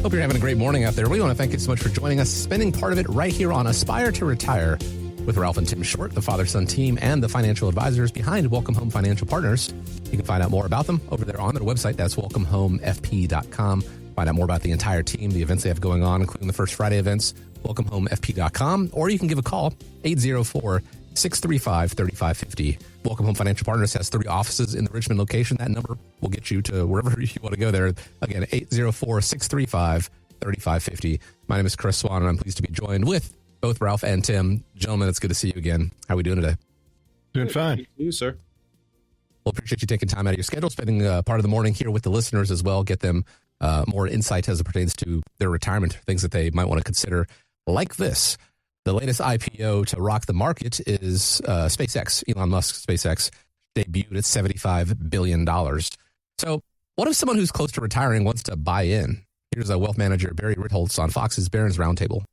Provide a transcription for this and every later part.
Hope you're having a great morning out there. We want to thank you so much for joining us, spending part of it right here on Aspire to Retire with Ralph and Tim Short, the father-son team and the financial advisors behind Welcome Home Financial Partners. You can find out more about them over there on their website. That's welcomehomefp.com. Find out more about the entire team, the events they have going on, including the First Friday events, welcomehomefp.com, or you can give a call, 804-635-3550. Welcome Home Financial Partners has 3 offices in the Richmond location. That number will get you to wherever you want to go there. Again, 804-635-3550. My name is Chris Swan, and I'm pleased to be joined with both Ralph and Tim. Gentlemen, it's good to see you again. How are we doing today? Doing fine. You, sir. Well, appreciate you taking time out of your schedule, spending part of the morning here with the listeners as well, get them more insight as it pertains to their retirement, things that they might want to consider like this. The latest IPO to rock the market is SpaceX. Elon Musk's SpaceX debuted at $75 billion. So what if someone who's close to retiring wants to buy in? Here's a wealth manager, Barry Ritholtz, on Fox's Barron's Roundtable.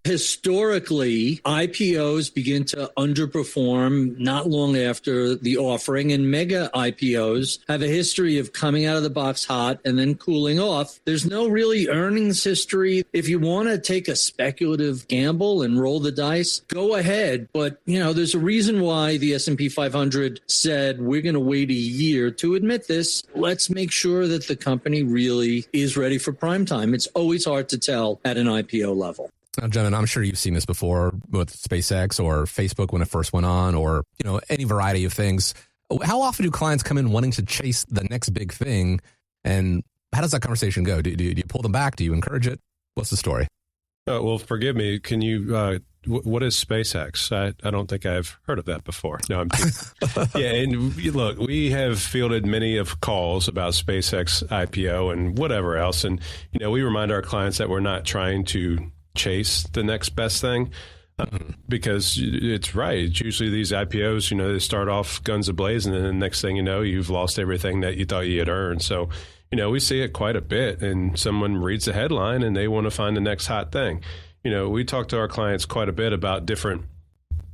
Historically, IPOs begin to underperform not long after the offering, and mega IPOs have a history of coming out of the box hot and then cooling off. There's no really earnings history. If you want to take a speculative gamble and roll the dice, go ahead. But, there's a reason why the S&P 500 said we're going to wait a year to admit this. Let's make sure that the company really is ready for prime time. It's always hard to tell at an IPO level. Now, gentlemen, I'm sure you've seen this before with SpaceX or Facebook when it first went on, or, any variety of things. How often do clients come in wanting to chase the next big thing? And how does that conversation go? Do you pull them back? Do you encourage it? What's the story? Well, forgive me. Can you, what is SpaceX? I don't think I've heard of that before. No, I'm kidding. Yeah. And look, we have fielded many of calls about SpaceX IPO and whatever else. And, we remind our clients that we're not trying to chase the next best thing because it's right. It's usually these IPOs, they start off guns a-blazing, and then the next thing you know, you've lost everything that you thought you had earned. So, we see it quite a bit, and someone reads the headline and they want to find the next hot thing. We talk to our clients quite a bit about different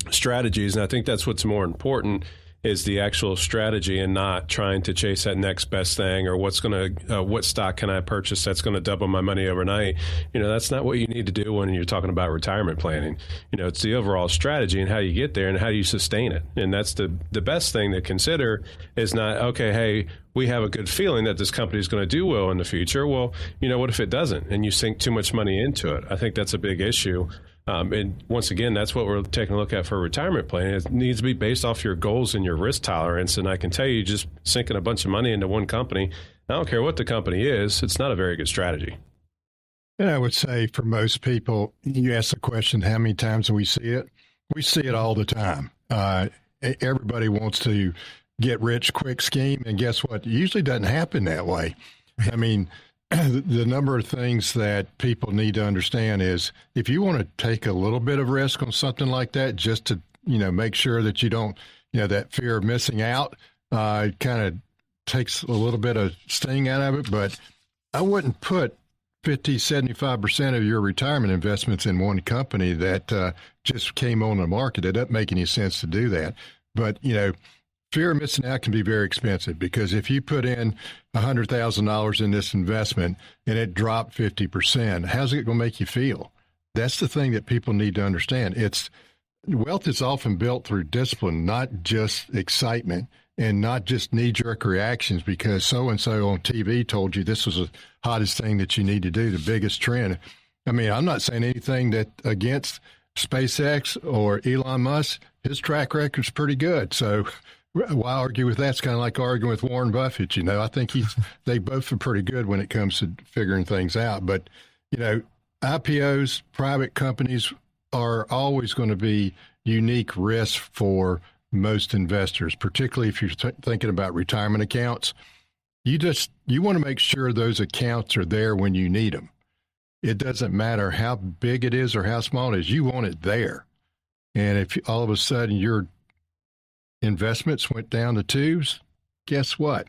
strategies, and I think that's what's more important is the actual strategy and not trying to chase that next best thing or what stock can I purchase that's going to double my money overnight. That's not what you need to do when you're talking about retirement planning. It's the overall strategy and how you get there and how you sustain it. And that's the best thing to consider is not, okay, hey, we have a good feeling that this company is going to do well in the future. Well, what if it doesn't and you sink too much money into it? I think that's a big issue. And once again, that's what we're taking a look at for retirement planning. It needs to be based off your goals and your risk tolerance. And I can tell you, just sinking a bunch of money into one company, I don't care what the company is, it's not a very good strategy. And I would say for most people, you ask the question, how many times do we see it? We see it all the time. Everybody wants to get rich quick scheme. And guess what? It usually doesn't happen that way. I mean, the number of things that people need to understand is if you want to take a little bit of risk on something like that, just to, make sure that you don't, that fear of missing out kind of takes a little bit of sting out of it. But I wouldn't put 50, 75% of your retirement investments in one company that just came on the market. It doesn't make any sense to do that. But, fear of missing out can be very expensive because if you put in $100,000 in this investment and it dropped 50%, how's it going to make you feel? That's the thing that people need to understand. Wealth is often built through discipline, not just excitement and not just knee-jerk reactions because so-and-so on TV told you this was the hottest thing that you need to do, the biggest trend. I mean, I'm not saying anything that against SpaceX or Elon Musk. His track record's pretty good. So why argue with that? It's kind of like arguing with Warren Buffett. I think they both are pretty good when it comes to figuring things out. But, IPOs, private companies are always going to be unique risks for most investors, particularly if you're thinking about retirement accounts. You want to make sure those accounts are there when you need them. It doesn't matter how big it is or how small it is. You want it there. And if all of a sudden your investments went down the tubes, guess what?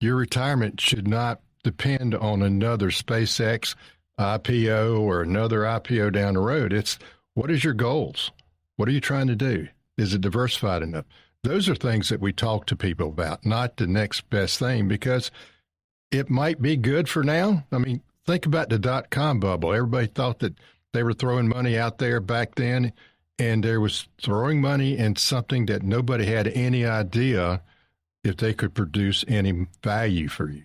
Your retirement should not depend on another SpaceX IPO or another IPO down the road. It's what is your goals? What are you trying to do? Is it diversified enough? Those are things that we talk to people about, not the next best thing, because it might be good for now. I mean, think about the dot-com bubble. Everybody thought that they were throwing money out there back then, and there was throwing money in something that nobody had any idea if they could produce any value for you.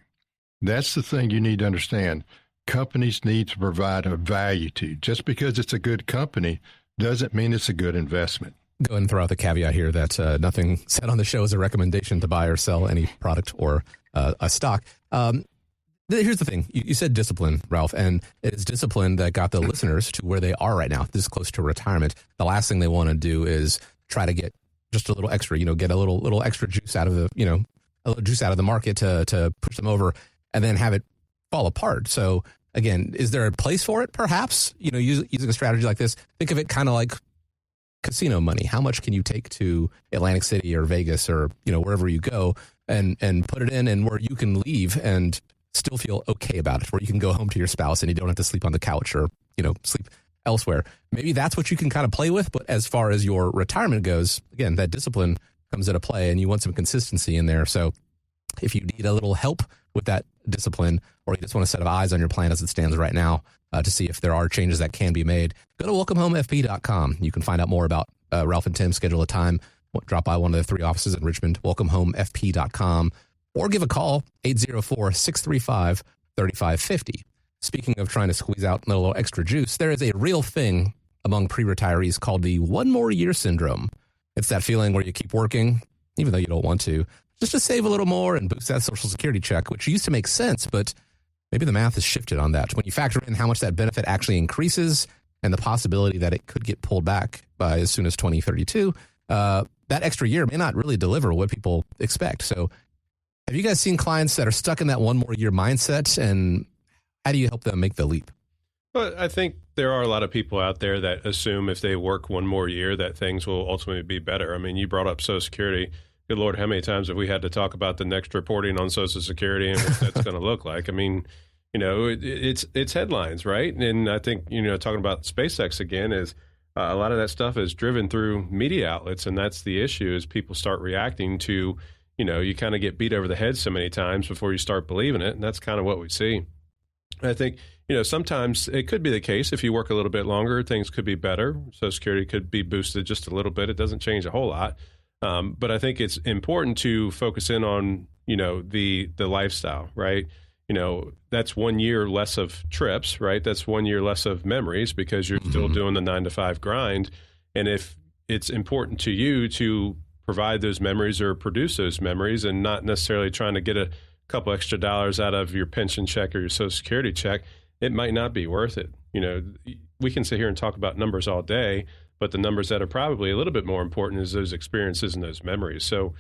That's the thing you need to understand. Companies need to provide a value to you. Just because it's a good company doesn't mean it's a good investment. Go ahead and throw out the caveat here that nothing said on the show is a recommendation to buy or sell any product or a stock. Here's the thing. You said discipline, Ralph, and it's discipline that got the listeners to where they are right now, this close to retirement. The last thing they want to do is try to get just a little extra, get a little extra juice out of the, a little juice out of the market to push them over and then have it fall apart. So again, is there a place for it? Perhaps, using a strategy like this, think of it kind of like casino money. How much can you take to Atlantic City or Vegas or, wherever you go and put it in and where you can leave and still feel okay about it, where you can go home to your spouse and you don't have to sleep on the couch or, sleep elsewhere. Maybe that's what you can kind of play with. But as far as your retirement goes, again, that discipline comes into play and you want some consistency in there. So if you need a little help with that discipline, or you just want a set of eyes on your plan as it stands right now to see if there are changes that can be made, go to welcomehomefp.com. You can find out more about Ralph and Tim, schedule a time, drop by one of the 3 offices in Richmond, welcomehomefp.com, or give a call, 804-635-3550. Speaking of trying to squeeze out a little extra juice, there is a real thing among pre-retirees called the one more year syndrome. It's that feeling where you keep working, even though you don't want to, just to save a little more and boost that Social Security check, which used to make sense, but maybe the math has shifted on that. When you factor in how much that benefit actually increases and the possibility that it could get pulled back by as soon as 2032, that extra year may not really deliver what people expect. So have you guys seen clients that are stuck in that one more year mindset, and how do you help them make the leap? Well, I think there are a lot of people out there that assume if they work one more year that things will ultimately be better. I mean, you brought up Social Security. Good Lord, how many times have we had to talk about the next reporting on Social Security and what that's going to look like? I mean, it's headlines, right? And I think, talking about SpaceX again is a lot of that stuff is driven through media outlets. And that's the issue is people start reacting to, you kind of get beat over the head so many times before you start believing it. And that's kind of what we see. I think, sometimes it could be the case if you work a little bit longer, things could be better. Social Security could be boosted just a little bit. It doesn't change a whole lot. But I think it's important to focus in on, the lifestyle, right? That's 1 year less of trips, right? That's 1 year less of memories because you're still doing the 9-to-5 grind. And if it's important to you to provide those memories or produce those memories and not necessarily trying to get a couple extra dollars out of your pension check or your Social Security check, it might not be worth it. We can sit here and talk about numbers all day, but the numbers that are probably a little bit more important is those experiences and those memories. So,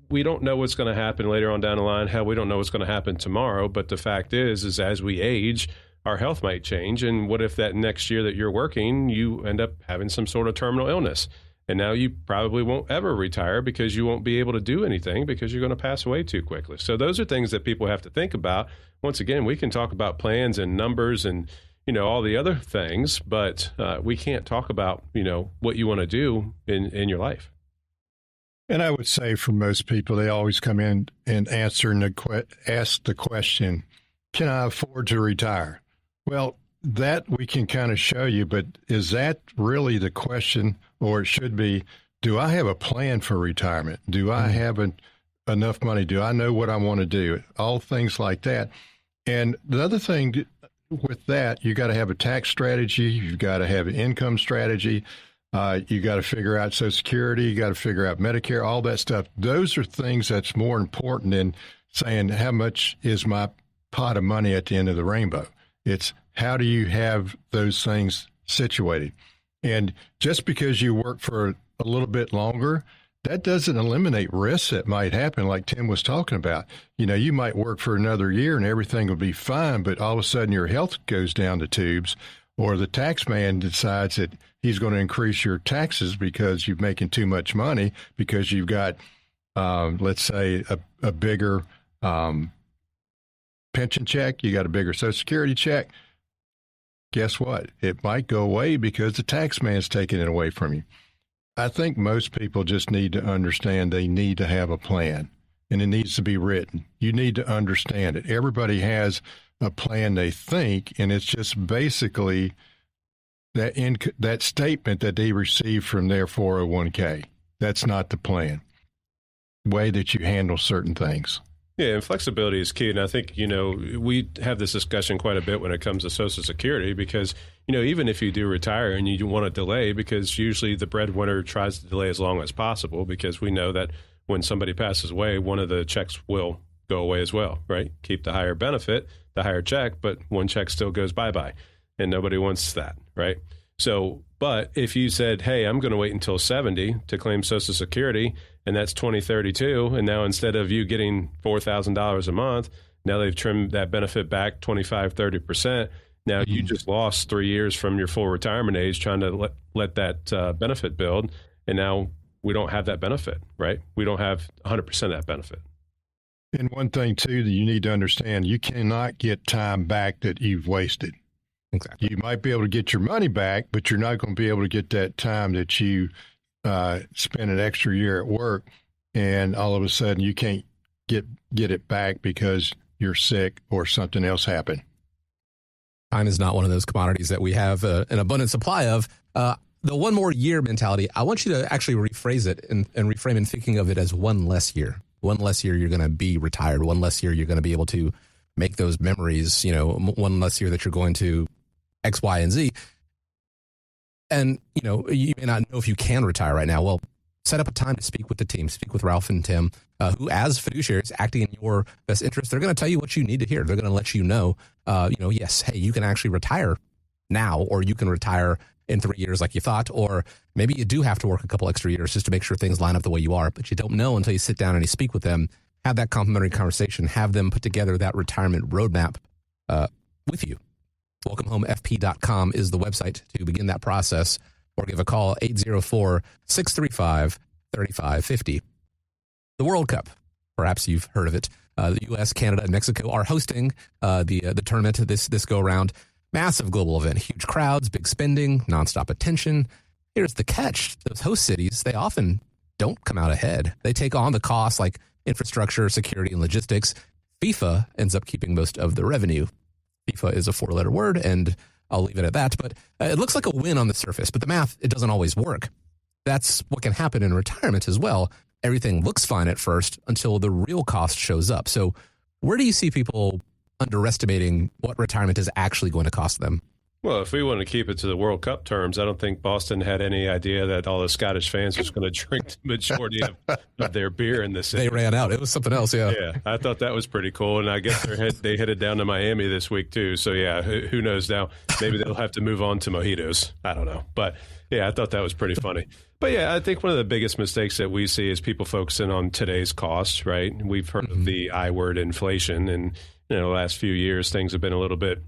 we don't know what's going to happen later on down the line. Hell, we don't know what's going to happen tomorrow. But the fact is as we age, our health might change. And what if that next year that you're working, you end up having some sort of terminal illness? And now you probably won't ever retire because you won't be able to do anything because you're going to pass away too quickly. So those are things that people have to think about. Once again, we can talk about plans and numbers and all the other things, but we can't talk about, what you want to do in your life. And I would say for most people, they always come in and ask the question, can I afford to retire? Well, that we can kind of show you, but is that really the question? Or it should be, do I have a plan for retirement? Do I have enough money? Do I know what I want to do? All things like that. And the other thing with that, you got to have a tax strategy. You've got to have an income strategy. You got to figure out Social Security. You got to figure out Medicare, all that stuff. Those are things that's more important than saying how much is my pot of money at the end of the rainbow. It's how do you have those things situated? And just because you work for a little bit longer, that doesn't eliminate risks that might happen, like Tim was talking about. You might work for another year and everything will be fine, but all of a sudden your health goes down the tubes, or the tax man decides that he's going to increase your taxes because you're making too much money because you've got, let's say, a bigger pension check, you got a bigger Social Security check. Guess what? It might go away because the tax man's taking it away from you. I think most people just need to understand they need to have a plan. and it needs to be written. You need to understand it. Everybody has a plan they think, and it's just basically that statement that they received from their 401k. That's not the plan. Way that you handle certain things. Yeah, and flexibility is key. And I think, we have this discussion quite a bit when it comes to Social Security because, even if you do retire and you want to delay, because usually the breadwinner tries to delay as long as possible because we know that when somebody passes away, one of the checks will go away as well, right? Keep the higher benefit, the higher check, but one check still goes bye-bye. And nobody wants that, right? So, but if you said, hey, I'm going to wait until 70 to claim Social Security, and that's 2032, and now instead of you getting $4,000 a month, now they've trimmed that benefit back 25, 30%. Now you just lost 3 years from your full retirement age trying to let that benefit build, and now we don't have that benefit, right? We don't have 100% of that benefit. And one thing, too, that you need to understand, you cannot get time back that you've wasted. Exactly. You might be able to get your money back, but you're not going to be able to get that time that you spent an extra year at work, and all of a sudden you can't get it back because you're sick or something else happened. Time is not one of those commodities that we have an abundant supply of. The one more year mentality, I want you to actually rephrase it and reframe in thinking of it as one less year. One less year you're going to be retired. One less year you're going to be able to make those memories, one less year that you're going to X, Y, and Z. And, you may not know if you can retire right now. Well, set up a time to speak with the team, speak with Ralph and Tim, who as fiduciaries acting in your best interest, they're going to tell you what you need to hear. They're going to let you know, yes, hey, you can actually retire now, or you can retire in 3 years like you thought, or maybe you do have to work a couple extra years just to make sure things line up the way you are, but you don't know until you sit down and you speak with them, have that complimentary conversation, have them put together that retirement roadmap with you. WelcomeHomeFP.com is the website to begin that process, or give a call 804-635-3550. The World Cup, perhaps you've heard of it. The U.S., Canada, and Mexico are hosting the tournament this go around. Massive global event, huge crowds, big spending, nonstop attention. Here's the catch. Those host cities, they often don't come out ahead. They take on the costs like infrastructure, security, and logistics. FIFA ends up keeping most of the revenue. FIFA is a 4-letter word, and I'll leave it at that. But it looks like a win on the surface, but the math, it doesn't always work. That's what can happen in retirement as well. Everything looks fine at first until the real cost shows up. So where do you see people underestimating what retirement is actually going to cost them? Well, if we want to keep it to the World Cup terms, I don't think Boston had any idea that all the Scottish fans was going to drink the majority of their beer in the city. They ran out. It was something else, yeah. Yeah, I thought that was pretty cool. And I guess they headed down to Miami this week, too. So, yeah, who knows now? Maybe they'll have to move on to mojitos. I don't know. But, yeah, I thought that was pretty funny. But, yeah, I think one of the biggest mistakes that we see is people focusing on today's costs, right? We've heard of the I word, inflation. And, the last few years, things have been a little bit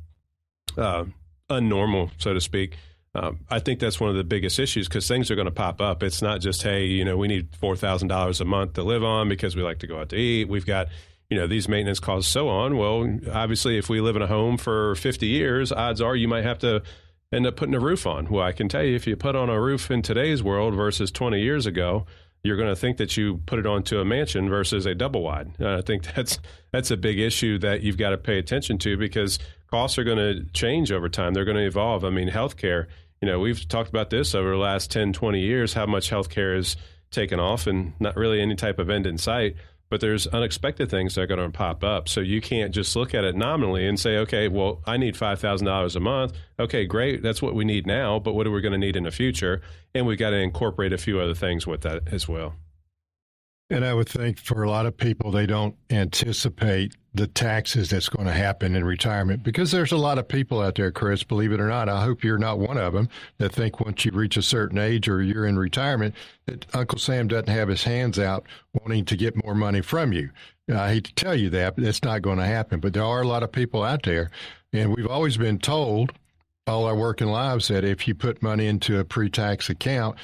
unnormal, so to speak. I think that's one of the biggest issues because things are going to pop up. It's not just, hey, we need $4,000 a month to live on because we like to go out to eat. We've got, these maintenance costs, so on. Well, obviously, if we live in a home for 50 years, odds are you might have to end up putting a roof on. Well, I can tell you, if you put on a roof in today's world versus 20 years ago, you're going to think that you put it onto a mansion versus a double wide. I think that's a big issue that you've got to pay attention to because costs are going to change over time. They're going to evolve. I mean, healthcare, we've talked about this over the last 10, 20 years, how much healthcare has taken off and not really any type of end in sight. But there's unexpected things that are going to pop up. So you can't just look at it nominally and say, okay, well, I need $5,000 a month. Okay, great. That's what we need now. But what are we going to need in the future? And we've got to incorporate a few other things with that as well. And I would think for a lot of people, they don't anticipate the taxes that's going to happen in retirement because there's a lot of people out there, Chris, believe it or not. I hope you're not one of them that think once you reach a certain age or you're in retirement that Uncle Sam doesn't have his hands out wanting to get more money from you. I hate to tell you that, but that's not going to happen. But there are a lot of people out there, and we've always been told all our working lives that if you put money into a pre-tax account,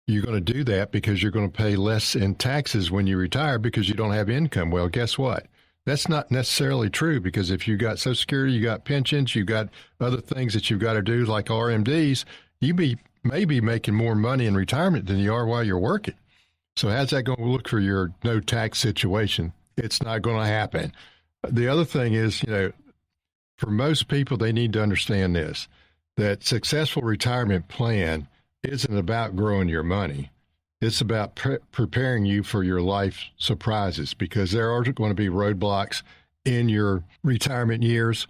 you're going to do that because you're going to pay less in taxes when you retire because you don't have income. Well, guess what? That's not necessarily true because if you got Social Security, you got pensions, you got other things that you've got to do like RMDs, may be making more money in retirement than you are while you're working. So how's that going to look for your no tax situation? It's not going to happen. The other thing is, for most people, they need to understand this, that successful retirement plan isn't about growing your money. It's about preparing you for your life surprises, because there are going to be roadblocks in your retirement years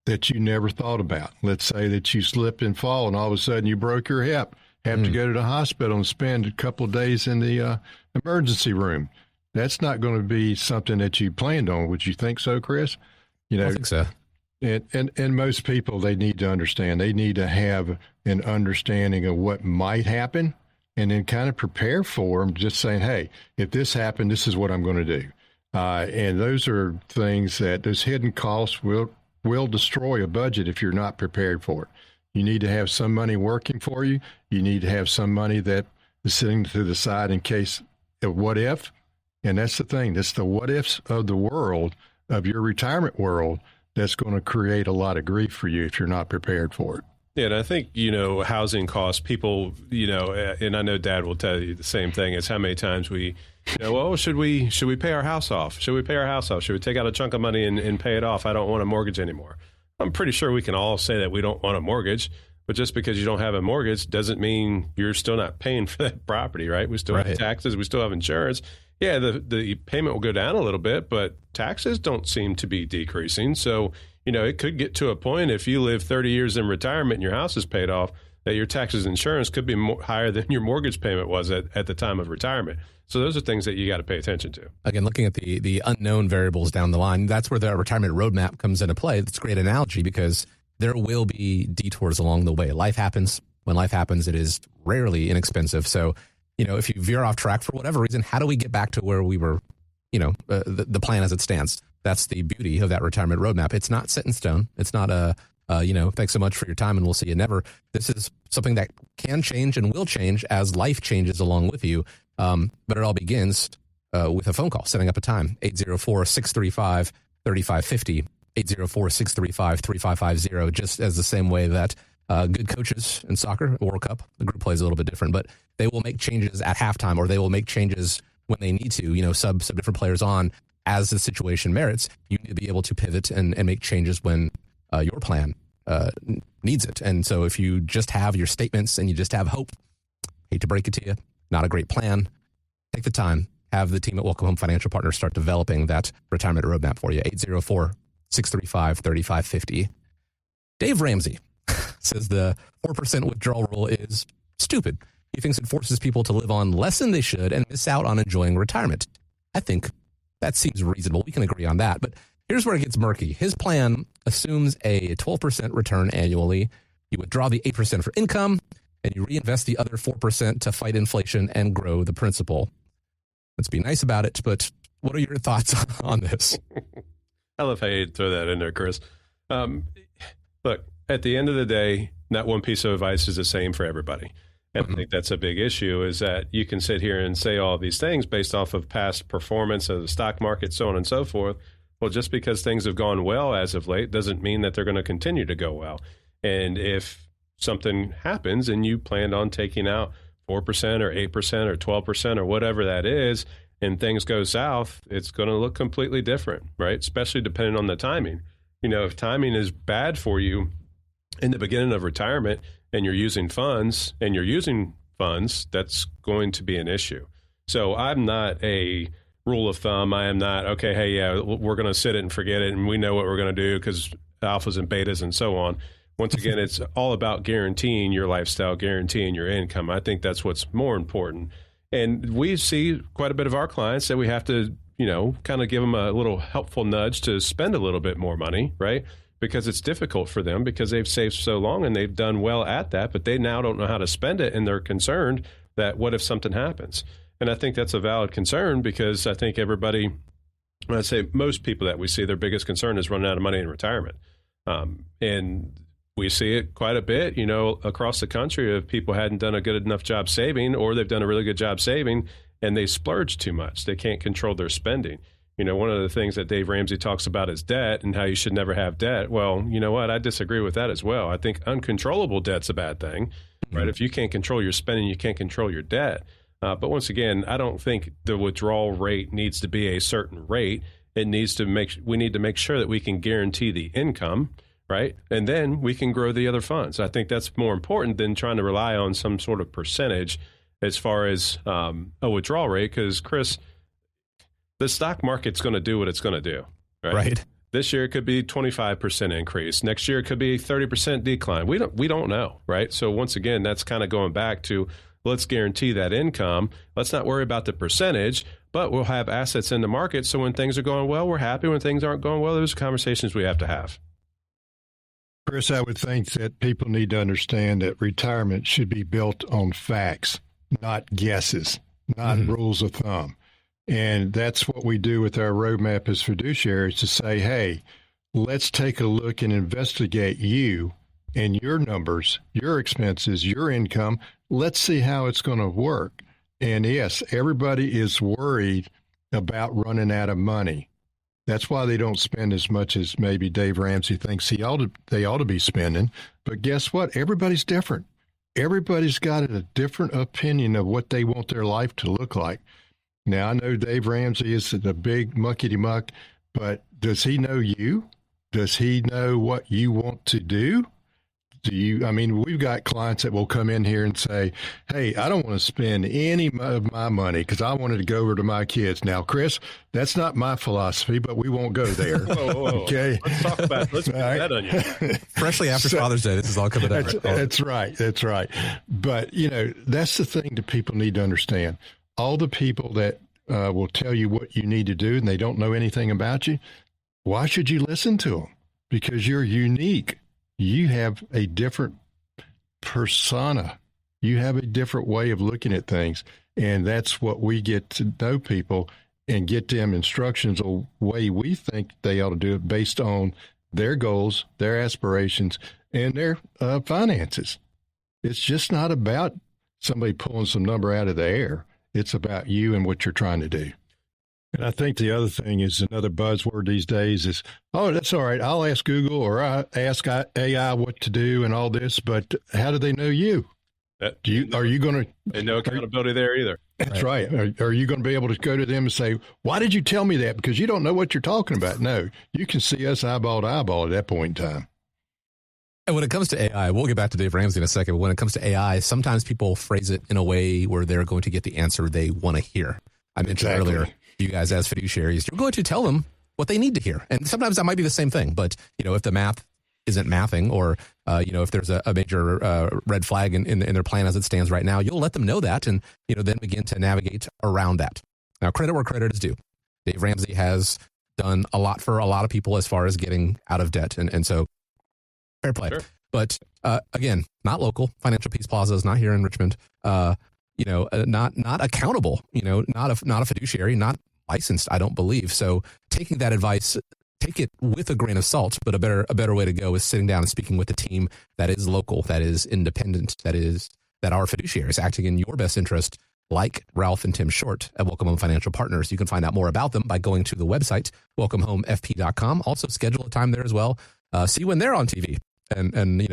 that you never thought about. Let's say that you slip and fall and all of a sudden you broke your hip, have to go to the hospital and spend a couple of days in the emergency room. That's not going to be something that you planned on. Would you think so, Chris? I think so. And most people, they need to understand. They need to have an understanding of what might happen and then kind of prepare for them, just saying, hey, if this happened, this is what I'm going to do. And those are things that those hidden costs will destroy a budget if you're not prepared for it. You need to have some money working for you. You need to have some money that is sitting to the side in case of what if. And that's the thing. That's the what ifs of the world, of your retirement world, that's going to create a lot of grief for you if you're not prepared for it. Yeah, and I think, housing costs, people, and I know Dad will tell you the same thing, is how many times we, should we pay our house off? Should we pay our house off? Should we take out a chunk of money and pay it off? I don't want a mortgage anymore. I'm pretty sure we can all say that we don't want a mortgage, but just because you don't have a mortgage doesn't mean you're still not paying for that property, right? We still have taxes. We still have insurance. Yeah, the payment will go down a little bit, but taxes don't seem to be decreasing. So, it could get to a point if you live 30 years in retirement and your house is paid off, that your taxes and insurance could be higher than your mortgage payment was at the time of retirement. So those are things that you got to pay attention to. Again, looking at the unknown variables down the line, that's where the retirement roadmap comes into play. That's a great analogy because there will be detours along the way. Life happens. When life happens, it is rarely inexpensive. So, if you veer off track for whatever reason, how do we get back to where we were, the plan as it stands? That's the beauty of that retirement roadmap. It's not set in stone. It's not thanks so much for your time and we'll see you never. This is something that can change and will change as life changes along with you. But it all begins with a phone call, setting up a time, 804-635-3550, 804-635-3550, just as the same way that good coaches in soccer, World Cup, the group plays a little bit different, but they will make changes at halftime or they will make changes when they need to, sub different players on as the situation merits. You need to be able to pivot and make changes when your plan needs it. And so if you just have your statements and you just have hope, hate to break it to you, not a great plan. Take the time, have the team at Welcome Home Financial Partners start developing that retirement roadmap for you. 804-635-3550. Dave Ramsey says the 4% withdrawal rule is stupid. He thinks it forces people to live on less than they should and miss out on enjoying retirement. I think that seems reasonable. We can agree on that. But here's where it gets murky. His plan assumes a 12% return annually. You withdraw the 8% for income, and you reinvest the other 4% to fight inflation and grow the principal. Let's be nice about it, but what are your thoughts on this? I love how you throw that in there, Chris. Look, at the end of the day, not one piece of advice is the same for everybody. And I think that's a big issue, is that you can sit here and say all these things based off of past performance of the stock market, so on and so forth. Well, just because things have gone well as of late doesn't mean that they're going to continue to go well. And if something happens and you planned on taking out 4% or 8% or 12% or whatever that is, and things go south, it's going to look completely different, right? Especially depending on the timing. If timing is bad for you in the beginning of retirement and you're using funds, that's going to be an issue. So I'm not a rule of thumb. I am not, okay, hey, yeah, we're going to sit it and forget it, and we know what we're going to do because alphas and betas and so on. Once again, it's all about guaranteeing your lifestyle, guaranteeing your income. I think that's what's more important. And we see quite a bit of our clients that we have to, kind of give them a little helpful nudge to spend a little bit more money, right? Because it's difficult for them because they've saved so long and they've done well at that, but they now don't know how to spend it, and they're concerned that what if something happens? And I think that's a valid concern, because I think everybody, when I say most people that we see, their biggest concern is running out of money in retirement. And we see it quite a bit, across the country, of people hadn't done a good enough job saving, or they've done a really good job saving and they splurge too much. They can't control their spending. One of the things that Dave Ramsey talks about is debt and how you should never have debt. Well, you know what? I disagree with that as well. I think uncontrollable debt's a bad thing, right? If you can't control your spending, you can't control your debt. But once again, I don't think the withdrawal rate needs to be a certain rate. We need to make sure that we can guarantee the income, right? And then we can grow the other funds. I think that's more important than trying to rely on some sort of percentage as far as a withdrawal rate. Because, Chris, the stock market's going to do what it's going to do, right? This year it could be 25% increase. Next year it could be a 30% decline. We don't know, right? So once again, that's kind of going back to, let's guarantee that income. Let's not worry about the percentage, but we'll have assets in the market. So when things are going well, we're happy. When things aren't going well, those are conversations we have to have. Chris, I would think that people need to understand that retirement should be built on facts, not guesses, not rules of thumb. And that's what we do with our roadmap as fiduciaries, to say, hey, let's take a look and investigate you and your numbers, your expenses, your income. Let's see how it's going to work. And yes, everybody is worried about running out of money. That's why they don't spend as much as maybe Dave Ramsey thinks they ought to be spending. But guess what? Everybody's different. Everybody's got a different opinion of what they want their life to look like. Now, I know Dave Ramsey is the big muckety-muck, but does he know you? Does he know what you want to do? We've got clients that will come in here and say, hey, I don't want to spend any of my money because I wanted to go over to my kids. Now, Chris, that's not my philosophy, but we won't go there. Whoa. Okay. Let's put that on you. Freshly after Father's Day, this is all coming up. That's right. But, that's the thing that people need to understand. All the people that will tell you what you need to do and they don't know anything about you, why should you listen to them? Because you're unique. You have a different persona. You have a different way of looking at things. And that's what we get to know people and get them instructions the way we think they ought to do it based on their goals, their aspirations, and their finances. It's just not about somebody pulling some number out of the air. It's about you and what you're trying to do. And I think the other thing is, another buzzword these days is, oh, that's all right. I'll ask Google or I ask AI what to do and all this, but how do they know you? Are you going to? And no accountability there either. That's right. Are you going to be able to go to them and say, why did you tell me that? Because you don't know what you're talking about. No, you can see us eyeball to eyeball at that point in time. And when it comes to AI, we'll get back to Dave Ramsey in a second. But when it comes to AI, sometimes people phrase it in a way where they're going to get the answer they want to hear. I mentioned earlier, you guys as fiduciaries, you're going to tell them what they need to hear. And sometimes that might be the same thing. But, if the math isn't mathing, or, if there's a major red flag in their plan as it stands right now, you'll let them know that and, then begin to navigate around that. Now, credit where credit is due. Dave Ramsey has done a lot for a lot of people as far as getting out of debt. And so fair play. Sure. But again, not local. Financial Peace Plaza is not here in Richmond. Not accountable, not a fiduciary, not licensed, I don't believe. So taking that advice, take it with a grain of salt, but a better way to go is sitting down and speaking with a team that is local, that is independent, that are fiduciaries acting in your best interest, like Ralph and Tim Short at Welcome Home Financial Partners. You can find out more about them by going to the website, welcomehomefp.com. Also schedule a time there as well. See when they're on TV. And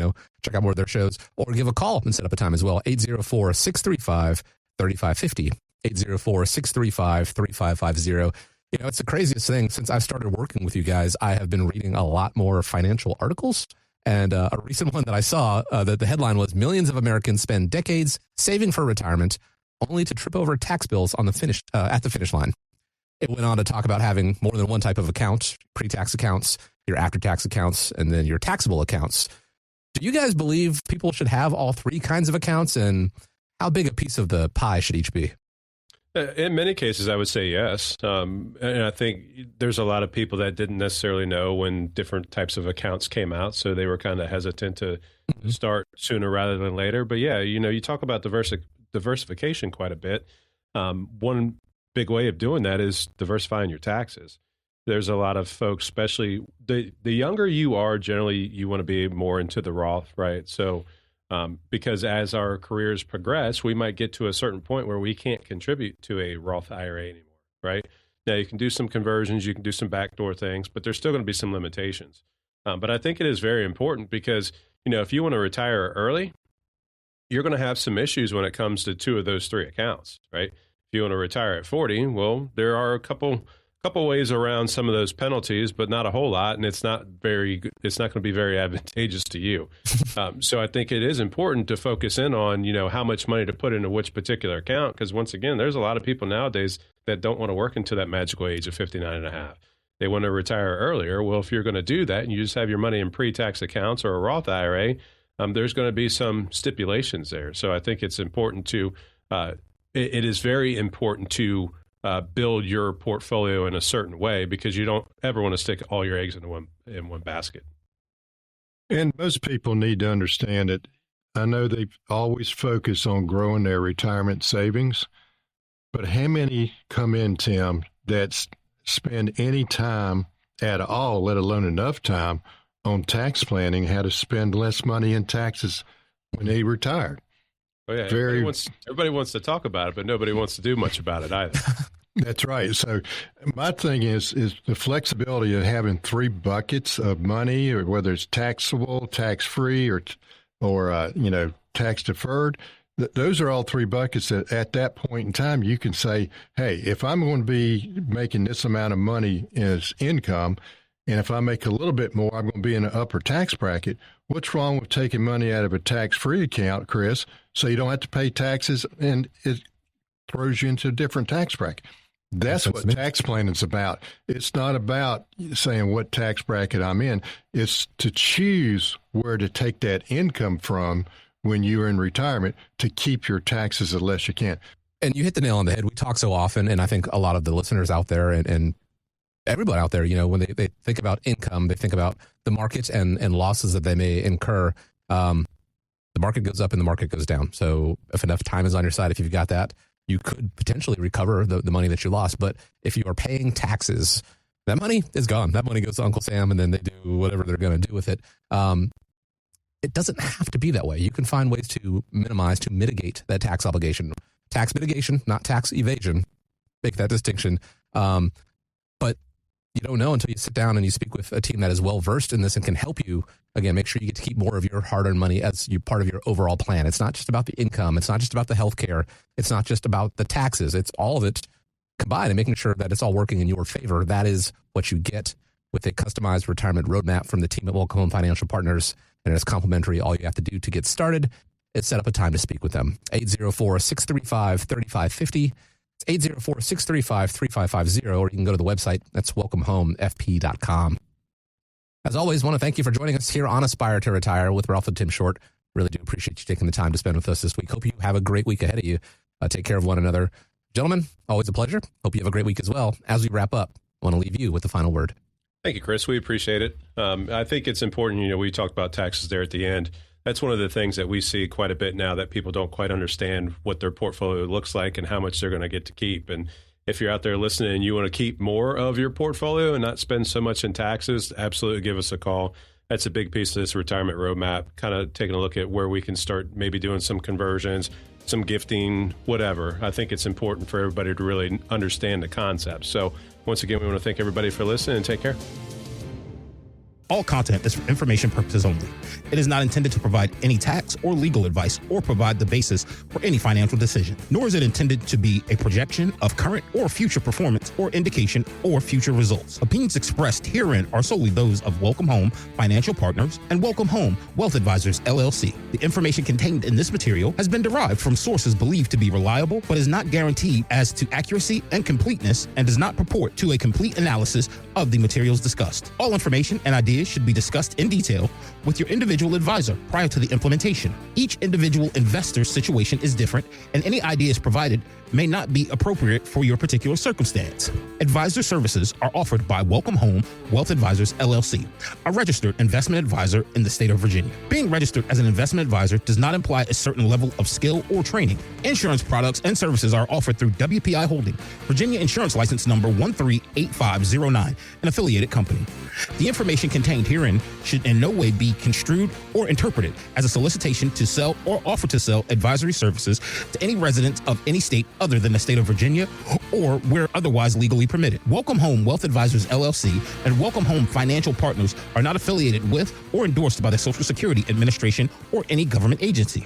check out more of their shows, or give a call and set up a time as well. 804-635-3550. 804-635-3550. It's the craziest thing. Since I've started working with you guys, I have been reading a lot more financial articles. And a recent one that I saw, that the headline was, millions of Americans spend decades saving for retirement only to trip over tax bills on the at the finish line. It went on to talk about having more than one type of account: pre-tax accounts, your after-tax accounts, and then your taxable accounts. Do you guys believe people should have all three kinds of accounts, and how big a piece of the pie should each be? In many cases, I would say yes. And I think there's a lot of people that didn't necessarily know when different types of accounts came out, so they were kind of hesitant to start sooner rather than later. But yeah, you talk about diversification quite a bit. One big way of doing that is diversifying your taxes. There's a lot of folks, especially the younger you are, generally you want to be more into the Roth, right? So because as our careers progress, we might get to a certain point where we can't contribute to a Roth IRA anymore, right? Now, you can do some conversions, you can do some backdoor things, but there's still going to be some limitations. But I think it is very important because, if you want to retire early, you're going to have some issues when it comes to two of those three accounts, right? If you want to retire at 40, well, there are a couple ways around some of those penalties, but not a whole lot, and it's not going to be very advantageous to you. So I think it is important to focus in on, how much money to put into which particular account, because once again, there's a lot of people nowadays that don't want to work until that magical age of 59 and a half. They want to retire earlier. Well, if you're going to do that and you just have your money in pre-tax accounts or a Roth IRA, there's going to be some stipulations there. So I think it's important to, it is very important to build your portfolio in a certain way, because you don't ever want to stick all your eggs in one basket. And most people need to understand it. I know they always focus on growing their retirement savings, but how many come in, Tim, that spend any time at all, let alone enough time, on tax planning, how to spend less money in taxes when they retired? Oh, yeah. Everybody wants to talk about it, but nobody wants to do much about it either. That's right. So my thing is the flexibility of having three buckets of money, or whether it's taxable, tax-free, or tax deferred. Those are all three buckets that at that point in time you can say, hey, if I'm going to be making this amount of money as income, and if I make a little bit more, I'm going to be in an upper tax bracket. What's wrong with taking money out of a tax-free account, Chris, so you don't have to pay taxes, and it throws you into a different tax bracket? That's what tax planning is about. It's not about saying what tax bracket I'm in. It's to choose where to take that income from when you're in retirement to keep your taxes as less you can. And you hit the nail on the head. We talk so often, and I think a lot of the listeners out there and everybody out there, when they think about income, they think about the market and losses that they may incur. The market goes up and the market goes down. So if enough time is on your side, if you've got that, you could potentially recover the money that you lost. But if you are paying taxes, that money is gone. That money goes to Uncle Sam, and then they do whatever they're going to do with it. It doesn't have to be that way. You can find ways to mitigate that tax obligation. Tax mitigation, not tax evasion. Make that distinction. But you don't know until you sit down and you speak with a team that is well-versed in this and can help you. Again, make sure you get to keep more of your hard-earned money as part of your overall plan. It's not just about the income. It's not just about the health care. It's not just about the taxes. It's all of it combined and making sure that it's all working in your favor. That is what you get with a customized retirement roadmap from the team at Welcome Home Financial Partners. And it's complimentary. All you have to do to get started is set up a time to speak with them. 804-635-3550. It's 804-635-3550, or you can go to the website. That's welcomehomefp.com. As always, I want to thank you for joining us here on Aspire to Retire with Ralph and Tim Short. Really do appreciate you taking the time to spend with us this week. Hope you have a great week ahead of you. Take care of one another. Gentlemen, always a pleasure. Hope you have a great week as well. As we wrap up, I want to leave you with the final word. Thank you, Chris. We appreciate it. I think it's important, we talked about taxes there at the end. That's one of the things that we see quite a bit now, that people don't quite understand what their portfolio looks like and how much they're going to get to keep. And if you're out there listening and you want to keep more of your portfolio and not spend so much in taxes, absolutely give us a call. That's a big piece of this retirement roadmap, kind of taking a look at where we can start maybe doing some conversions, some gifting, whatever. I think it's important for everybody to really understand the concept. So once again, we want to thank everybody for listening, and take care. All content is for information purposes only. It is not intended to provide any tax or legal advice or provide the basis for any financial decision, nor is it intended to be a projection of current or future performance or indication or future results. Opinions expressed herein are solely those of Welcome Home Financial Partners and Welcome Home Wealth Advisors, LLC. The information contained in this material has been derived from sources believed to be reliable, but is not guaranteed as to accuracy and completeness, and does not purport to a complete analysis of the materials discussed. All information and ideas should be discussed in detail with your individual advisor prior to the implementation. Each individual investor's situation is different, and any ideas provided may not be appropriate for your particular circumstance. Advisor services are offered by Welcome Home Wealth Advisors, LLC, a registered investment advisor in the state of Virginia. Being registered as an investment advisor does not imply a certain level of skill or training. Insurance products and services are offered through WPI Holding, Virginia Insurance License Number 138509, an affiliated company. The information contained herein should in no way be construed or interpreted as a solicitation to sell or offer to sell advisory services to any resident of any state other than the state of Virginia or where otherwise legally permitted. Welcome Home Wealth Advisors, LLC and Welcome Home Financial Partners are not affiliated with or endorsed by the Social Security Administration or any government agency.